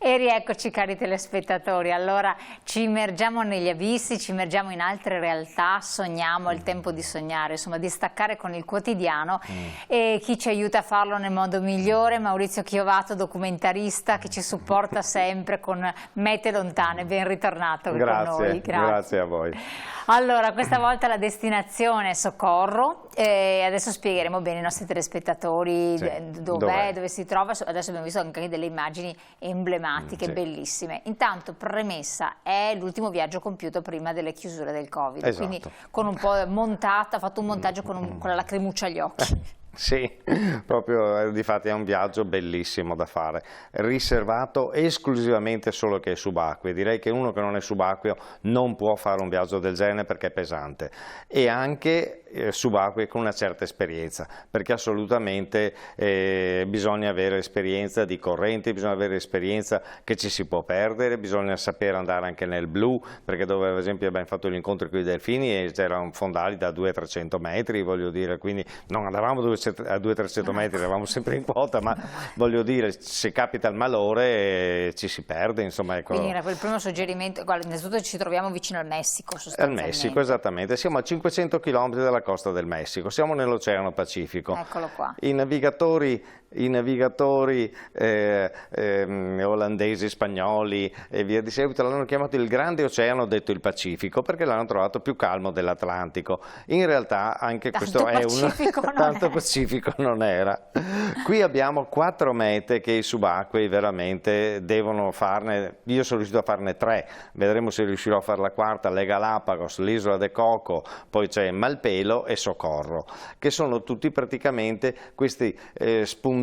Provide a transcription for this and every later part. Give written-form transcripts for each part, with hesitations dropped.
E rieccoci cari telespettatori, allora ci immergiamo negli abissi, ci immergiamo in altre realtà, sogniamo, è il tempo di sognare, insomma di staccare con il quotidiano e chi ci aiuta a farlo nel modo migliore, Maurizio Chiovato, documentarista che ci supporta sempre con mete lontane, ben ritornato con noi. Grazie a voi. Allora, questa volta la destinazione è Socorro e adesso spiegheremo bene ai nostri telespettatori dove si trova. Adesso abbiamo visto anche delle immagini emblematiche, bellissime. Intanto, premessa, è l'ultimo viaggio compiuto prima delle chiusure del Covid, quindi con un po' montata, ha fatto un montaggio con la lacrimuccia agli occhi. Sì, proprio difatti è un viaggio bellissimo da fare, riservato esclusivamente solo che è subacqueo. Direi che uno che non è subacqueo non può fare un viaggio del genere perché è pesante, e anche subacquei con una certa esperienza, perché assolutamente bisogna avere esperienza di correnti, bisogna avere esperienza che ci si può perdere, bisogna sapere andare anche nel blu, perché dove ad esempio abbiamo fatto l'incontro con i delfini e c'erano fondali da 200-300 metri, voglio dire, quindi non andavamo a 200-300 metri, eravamo sempre in quota, ma voglio dire, se capita il malore ci si perde, insomma. Ecco. Quindi era il primo suggerimento, innanzitutto ci troviamo vicino al Messico sostanzialmente. Al Messico, esattamente, siamo a 500 km dalla costa del Messico, siamo nell'Oceano Pacifico. Eccolo qua. I navigatori olandesi, spagnoli e via di seguito l'hanno chiamato il Grande Oceano, detto il Pacifico, perché l'hanno trovato più calmo dell'Atlantico. In realtà anche questo è tanto Pacifico non era. Qui abbiamo 4 mete che i subacquei veramente devono farne. Io sono riuscito a farne 3, vedremo se riuscirò a fare la quarta: le Galapagos, l'isola de Coco, poi c'è Malpelo e Socorro, che sono tutti praticamente questi spuntoni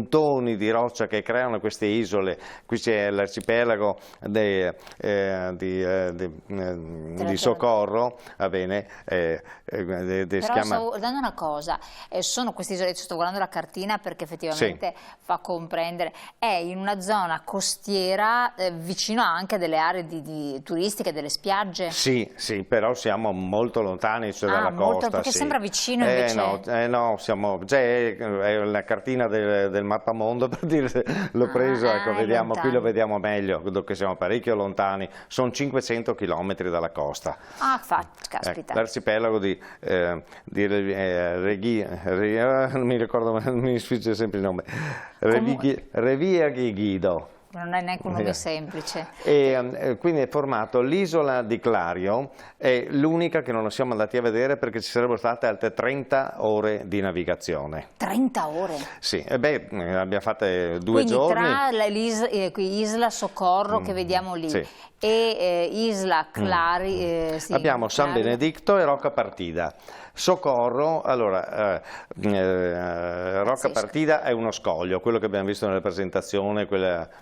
di roccia che creano queste isole. Qui c'è l'arcipelago di Socorro, va bene, però stavo guardando una cosa, sono queste isole, sto guardando la cartina perché effettivamente fa comprendere, è in una zona costiera vicino anche a delle aree turistiche, delle spiagge. Sì, però siamo molto lontani dalla costa. Perché sembra vicino invece. No, siamo, è la cartina del mappamondo, per dire, l'ho preso, ecco, vediamo, qui lo vediamo meglio, che siamo parecchio lontani, sono 500 km dalla costa. Caspita. L'arcipelago di non mi ricordo, mi sfugge sempre il nome, Revillagigedo. Non è neanche un nome semplice. E quindi è formato, l'isola di Clario è l'unica che non siamo andati a vedere perché ci sarebbero state altre 30 ore di navigazione. 30 ore? Sì, abbiamo fatto 2 giorni. Quindi tra Isla Socorro che vediamo lì e Isla Clari, abbiamo San Benedicto e Rocca Partida. Socorro, allora, Rocca Partida è uno scoglio, quello che abbiamo visto nella presentazione,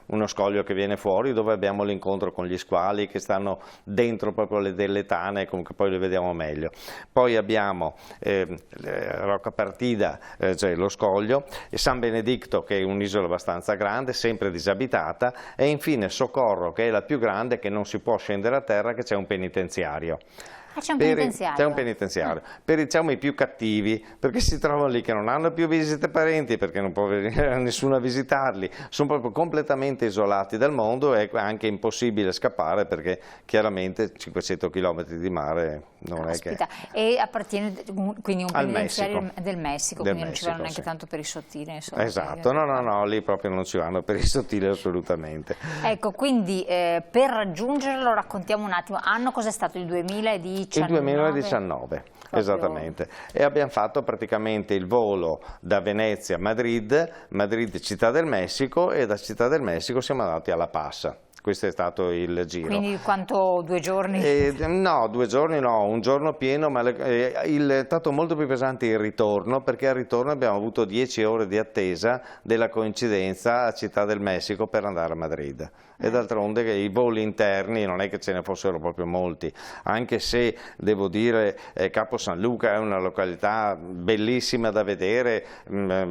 uno scoglio che viene fuori dove abbiamo l'incontro con gli squali che stanno dentro proprio delle tane, comunque poi le vediamo meglio. Poi abbiamo Rocca Partida, cioè lo scoglio, e San Benedicto che è un'isola abbastanza grande, sempre disabitata, e infine Socorro che è la più grande, che non si può scendere a terra, che c'è un penitenziario. C'è un penitenziario. C'è un penitenziario. Per diciamo i più cattivi, perché si trovano lì che non hanno più visite parenti, perché non può venire nessuno a visitarli, sono proprio completamente isolati dal mondo e è anche impossibile scappare perché chiaramente 500 km di mare non è che... E appartiene quindi un penitenziario del Messico, quindi non ci vanno neanche tanto per i sottili. Insomma, esatto, no, lì proprio non ci vanno per i sottili assolutamente. Ecco, quindi per raggiungerlo raccontiamo un attimo, anno cos'è stato il 2019? Il 2019, esattamente, e abbiamo fatto praticamente il volo da Venezia a Madrid, Città del Messico, e da Città del Messico siamo andati alla Passa. Questo è stato il giro. Quindi quanto, 2 giorni? No, 2 giorni no, un giorno pieno, ma è stato molto più pesante il ritorno, perché al ritorno abbiamo avuto 10 ore di attesa della coincidenza a Città del Messico per andare a Madrid. E d'altronde i voli interni non è che ce ne fossero proprio molti, anche se devo dire Capo San Luca è una località bellissima da vedere,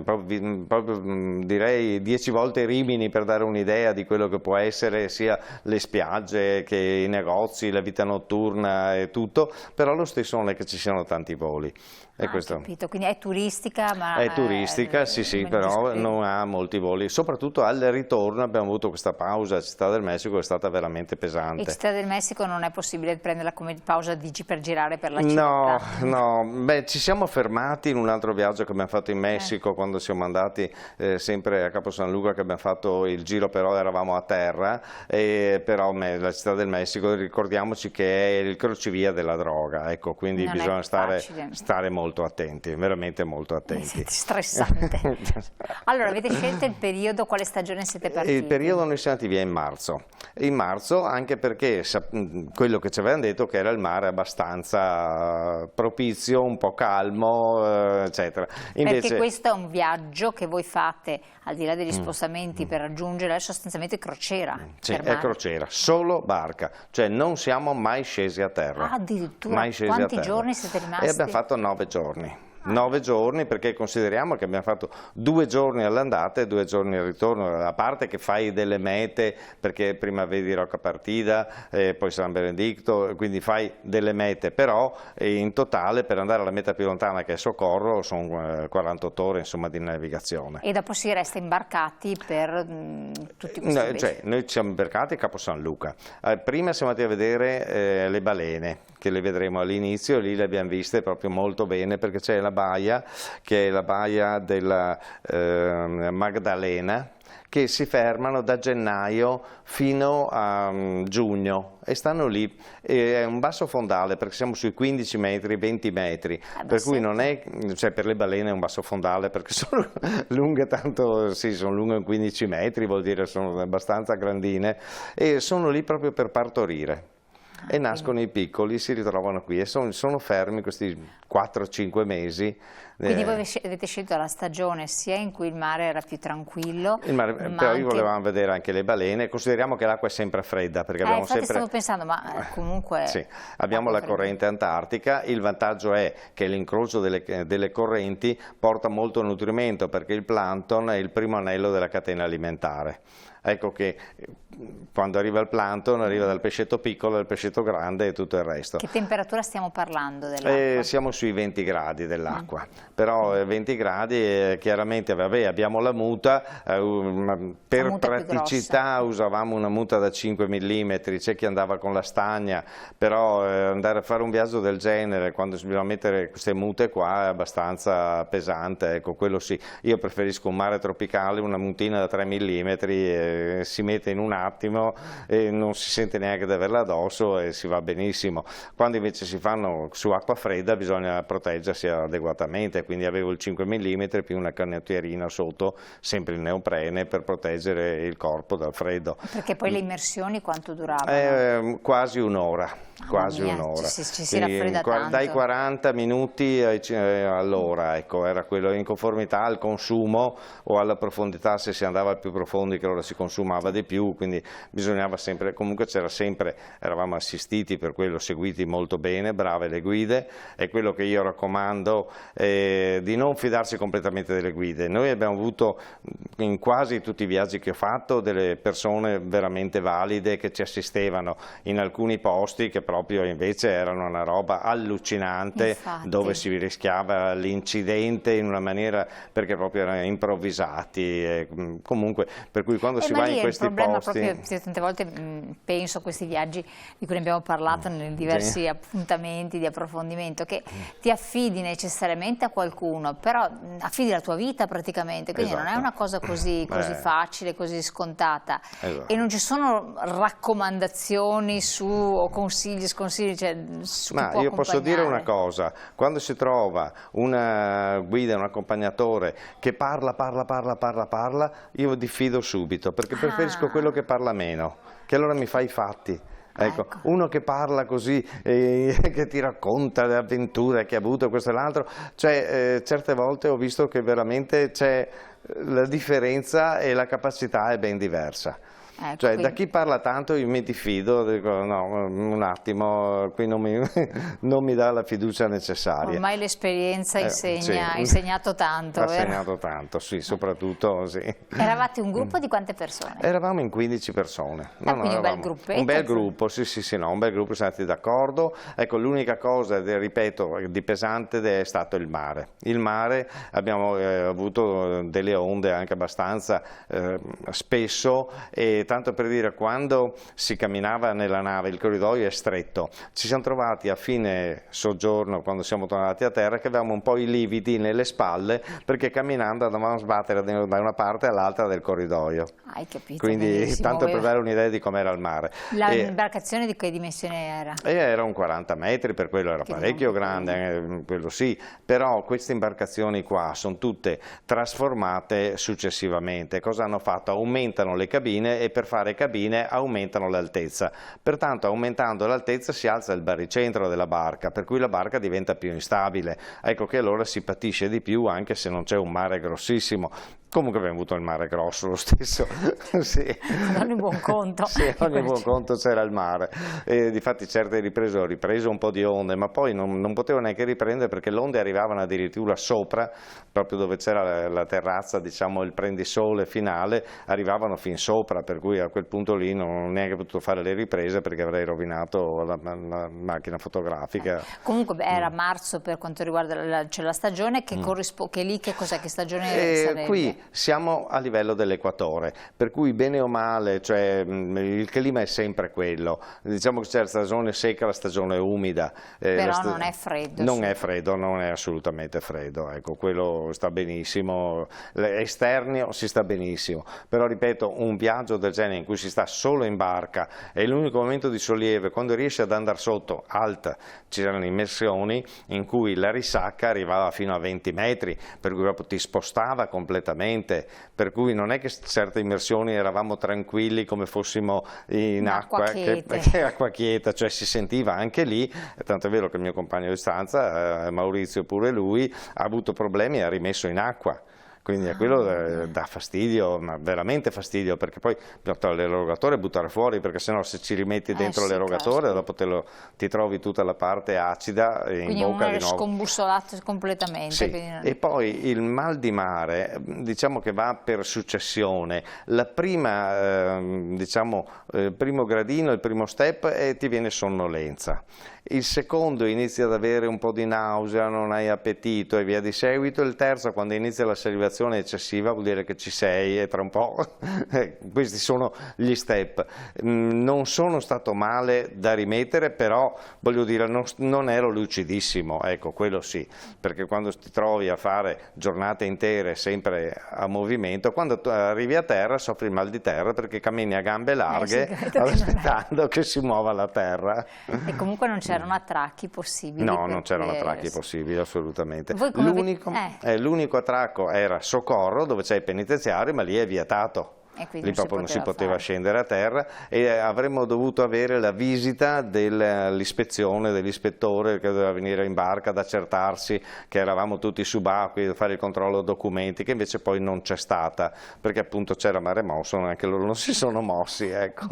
proprio direi 10 volte Rimini, per dare un'idea di quello che può essere sia sia le spiagge che i negozi, la vita notturna e tutto, però lo stesso non è che ci siano tanti voli. Capito, quindi è turistica, ma è turistica, sì, però non ha molti voli, soprattutto al ritorno abbiamo avuto questa pausa a Città del Messico, è stata veramente pesante. E Città del Messico non è possibile prenderla come pausa, dici, per girare per la città? No, beh, ci siamo fermati in un altro viaggio che abbiamo fatto in Messico quando siamo andati sempre a Capo San Luca, che abbiamo fatto il giro, però eravamo a terra, però la Città del Messico, ricordiamoci che è il crocevia della droga, ecco, quindi bisogna stare molto attenti, veramente molto attenti. Siete stressante. Allora, avete scelto il periodo, quale stagione siete partiti? Il periodo noi siamo andati via in marzo anche perché quello che ci avevano detto che era il mare abbastanza propizio, un po' calmo, eccetera. Invece, perché questo è un viaggio che voi fate, al di là degli spostamenti per raggiungere, è sostanzialmente crociera. Sì, è crociera, solo barca, cioè non siamo mai scesi a terra. Addirittura? Quanti giorni siete rimasti? E abbiamo fatto 9 giorni. 9 giorni, perché consideriamo che abbiamo fatto 2 giorni all'andata e 2 giorni al ritorno, a parte che fai delle mete, perché prima vedi Rocca Partida, poi San Benedicto, quindi fai delle mete, però in totale per andare alla meta più lontana, che è Socorro, sono 48 ore insomma di navigazione. E dopo si resta imbarcati per tutti questi cioè, noi ci siamo imbarcati a Capo San Luca, prima siamo andati a vedere le balene, che le vedremo all'inizio, lì le abbiamo viste proprio molto bene, perché c'è la baia, che è la baia della Magdalena, che si fermano da gennaio fino a giugno e stanno lì. È un basso fondale, perché siamo sui 15 metri, 20 metri, per cui non è, cioè per le balene è un basso fondale perché sono lunghe, tanto sì, sono lunghe 15 metri, vuol dire sono abbastanza grandine, e sono lì proprio per partorire. E nascono i piccoli, si ritrovano qui e sono fermi questi 4-5 mesi. Quindi voi avete scelto la stagione sia in cui il mare era più tranquillo, però volevamo vedere anche le balene. Consideriamo che l'acqua è sempre fredda, perché abbiamo sempre... stavo pensando, ma comunque... Sì, abbiamo la corrente antartica, il vantaggio è che l'incrocio delle correnti porta molto nutrimento, perché il plancton è il primo anello della catena alimentare. Ecco che quando arriva il plancton arriva dal pescetto piccolo al pescetto grande e tutto il resto. Che temperatura stiamo parlando dell'acqua? Siamo sui 20 gradi dell'acqua, però 20 gradi chiaramente abbiamo la muta, per praticità usavamo una muta da 5 mm, c'è chi andava con la stagna, però andare a fare un viaggio del genere quando si bisogna mettere queste mute qua è abbastanza pesante, ecco, quello sì. Io preferisco un mare tropicale, una mutina da 3 mm, si mette in un attimo e non si sente neanche di averla addosso e si va benissimo. Quando invece si fanno su acqua fredda bisogna proteggersi adeguatamente, quindi avevo il 5 mm più una canottierina sotto, sempre in neoprene, per proteggere il corpo dal freddo. Perché poi le immersioni quanto duravano? Quasi un'ora. Quasi un'ora. Ci si raffredda tanto. Dai 40 minuti all'ora, ecco, era quello, in conformità al consumo o alla profondità, se si andava più profondi che allora si consumava di più, quindi bisognava sempre, comunque c'era sempre, eravamo assistiti per quello, seguiti molto bene, brave le guide, è quello che io raccomando, di non fidarsi completamente delle guide. Noi abbiamo avuto in quasi tutti i viaggi che ho fatto delle persone veramente valide che ci assistevano in alcuni posti che proprio invece erano una roba allucinante. Infatti. Dove si rischiava l'incidente in una maniera, perché proprio erano improvvisati, comunque, per cui quando si va in questi posti... Proprio, tante volte penso a questi viaggi di cui ne abbiamo parlato nei diversi appuntamenti di approfondimento, che ti affidi necessariamente a qualcuno, però affidi la tua vita praticamente, quindi non è una cosa così facile, così scontata, e non ci sono raccomandazioni o consigli, sconsigli, cioè, ma io posso dire una cosa: quando si trova una guida, un accompagnatore che parla, io diffido subito, perché preferisco quello che parla meno, che allora mi fa i fatti. Ecco, uno che parla così, che ti racconta le avventure che ha avuto, questo e l'altro, cioè certe volte ho visto che veramente c'è la differenza e la capacità è ben diversa. Ecco, cioè, quindi... da chi parla tanto io mi diffido, dico no, un attimo, qui non mi dà la fiducia necessaria. Ormai l'esperienza insegna, sì. ha insegnato tanto, ha vero? insegnato tanto, sì, soprattutto sì. Eravate un gruppo di quante persone? Eravamo in 15 persone. Quindi un bel gruppetto? Un bel gruppo, sì, no, un bel gruppo, siamo stati d'accordo. Ecco, l'unica cosa, ripeto, di pesante è stato il mare. Il mare, abbiamo avuto delle onde anche abbastanza spesso, e tanto per dire, quando si camminava nella nave, il corridoio è stretto, ci siamo trovati a fine soggiorno, quando siamo tornati a terra, che avevamo un po' i lividi nelle spalle, perché camminando andavamo a sbattere da una parte all'altra del corridoio. Hai capito. Quindi, benissimo. tanto per dare un'idea di com'era il mare. L'imbarcazione di che dimensione era? Era un 40 metri, per quello era parecchio grande, quello sì, però queste imbarcazioni qua sono tutte trasformate successivamente. Cosa hanno fatto? Aumentano le cabine, e per fare cabine aumentano l'altezza. Pertanto, aumentando l'altezza si alza il baricentro della barca, per cui la barca diventa più instabile. Ecco che allora si patisce di più, anche se non c'è un mare grossissimo. Comunque abbiamo avuto il mare grosso lo stesso. Sì. Ad ogni buon conto. Sì, ad ogni buon conto c'era il mare. E difatti certe ho ripreso un po' di onde, ma poi non potevo neanche riprendere, perché le onde arrivavano addirittura sopra, proprio dove c'era la terrazza, diciamo il prendisole finale, arrivavano fin sopra, per cui a quel punto lì non ho neanche potuto fare le riprese, perché avrei rovinato la macchina fotografica. Comunque era marzo per quanto riguarda la stagione, che lì che cos'è, che stagione sarebbe? Qui siamo a livello dell'equatore, per cui bene o male, cioè, il clima è sempre quello. Diciamo che c'è la stagione secca, la stagione umida. Però non è freddo. Non è freddo, non è assolutamente freddo, ecco, quello sta benissimo. Esternio si sta benissimo, però ripeto, un viaggio del genere in cui si sta solo in barca, è l'unico momento di sollievo, quando riesci ad andare sotto, alta, c'erano immersioni in cui la risacca arrivava fino a 20 metri, per cui proprio ti spostava completamente. Per cui non è che certe immersioni eravamo tranquilli come fossimo in acqua quieta, cioè si sentiva anche lì, tanto è vero che il mio compagno di stanza, Maurizio pure lui, ha avuto problemi e ha rimesso in acqua. Quindi a quello dà fastidio, ma veramente fastidio, perché poi bisogna togliere l'erogatore e buttare fuori, perché sennò se ci rimetti dentro l'erogatore dopo ti trovi tutta la parte acida in bocca di nuovo. Quindi scombussolato completamente. Sì. E poi il mal di mare, diciamo che va per successione. La prima, diciamo, il primo gradino, il primo step, ti viene sonnolenza. Il secondo inizia ad avere un po' di nausea, non hai appetito e via di seguito. Il terzo, quando inizia la salivazione eccessiva, vuol dire che ci sei e tra un po'. Questi sono gli step. Non sono stato male da rimettere, però voglio dire non ero lucidissimo, ecco, quello sì, perché quando ti trovi a fare giornate intere sempre a movimento, quando tu arrivi a terra soffri il mal di terra, perché cammini a gambe larghe aspettando che si muova la terra. E comunque non c'erano attracchi possibili? No, non c'erano attracchi possibili, assolutamente. L'unico attracco era Socorro, dove c'è il penitenziario, ma lì è vietato. Lì proprio non si poteva scendere a terra, e avremmo dovuto avere la visita dell'ispezione, dell'ispettore che doveva venire in barca ad accertarsi che eravamo tutti subacquei, fare il controllo documenti, che invece poi non c'è stata, perché appunto c'era mare mosso, anche loro non si sono mossi, ecco.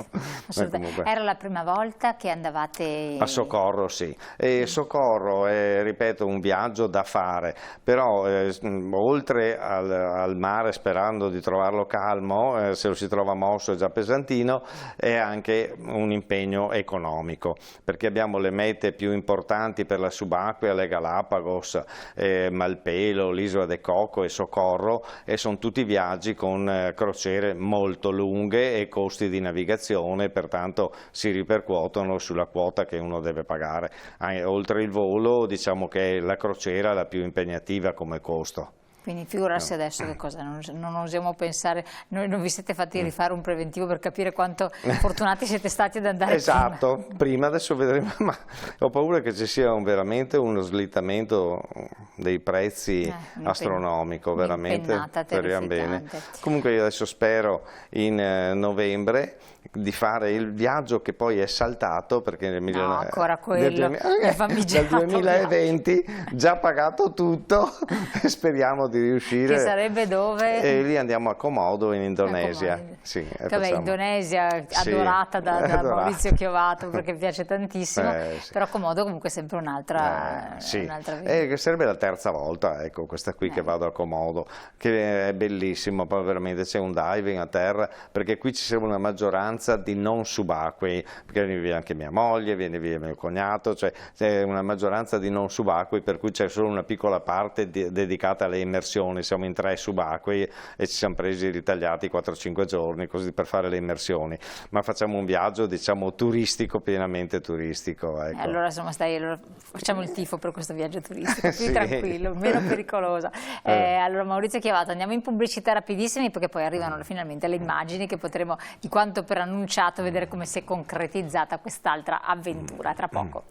Era la prima volta che andavate a Socorro? Sì, e Socorro è, ripeto, un viaggio da fare, però oltre al mare, sperando di trovarlo calmo, se lo si trova mosso è già pesantino, è anche un impegno economico, perché abbiamo le mete più importanti per la subacquea, le Galapagos, Malpelo, l'isola de Coco e Socorro, e sono tutti viaggi con crociere molto lunghe e costi di navigazione, pertanto si ripercuotono sulla quota che uno deve pagare. Oltre il volo, diciamo che è la crociera la più impegnativa come costo. Quindi figurarsi adesso che cosa, non osiamo pensare, noi non vi siete fatti rifare un preventivo per capire quanto fortunati siete stati ad andare Esatto, prima adesso vedremo, ma ho paura che ci sia veramente uno slittamento dei prezzi astronomico, veramente speriamo bene. Comunque io adesso spero in novembre di fare il viaggio che poi è saltato perché no, ancora quello nel 2020 già pagato tutto e speriamo di riuscire. Che sarebbe dove? E lì andiamo a Komodo in Indonesia. Sì, Indonesia adorata da Maurizio Chiovato perché piace tantissimo, però Komodo comunque è sempre un'altra che sarebbe la terza volta, ecco, questa qui che vado a Komodo, che è bellissimo, poi veramente c'è un diving a terra, perché qui ci serve una maggioranza di non subacquei, perché viene via anche mia moglie, viene via mio cognato, cioè c'è una maggioranza di non subacquei, per cui c'è solo una piccola parte dedicata alle immersioni, siamo in 3 subacquei e ci siamo presi ritagliati 4-5 giorni così per fare le immersioni, ma facciamo un viaggio diciamo turistico, pienamente turistico. Ecco. Allora insomma allora facciamo il tifo per questo viaggio turistico, più tranquillo, meno pericoloso. Allora Maurizio Chiovato, andiamo in pubblicità rapidissimi perché poi arrivano finalmente le immagini che potremo di quanto per annunciato vedere come si è concretizzata quest'altra avventura tra poco.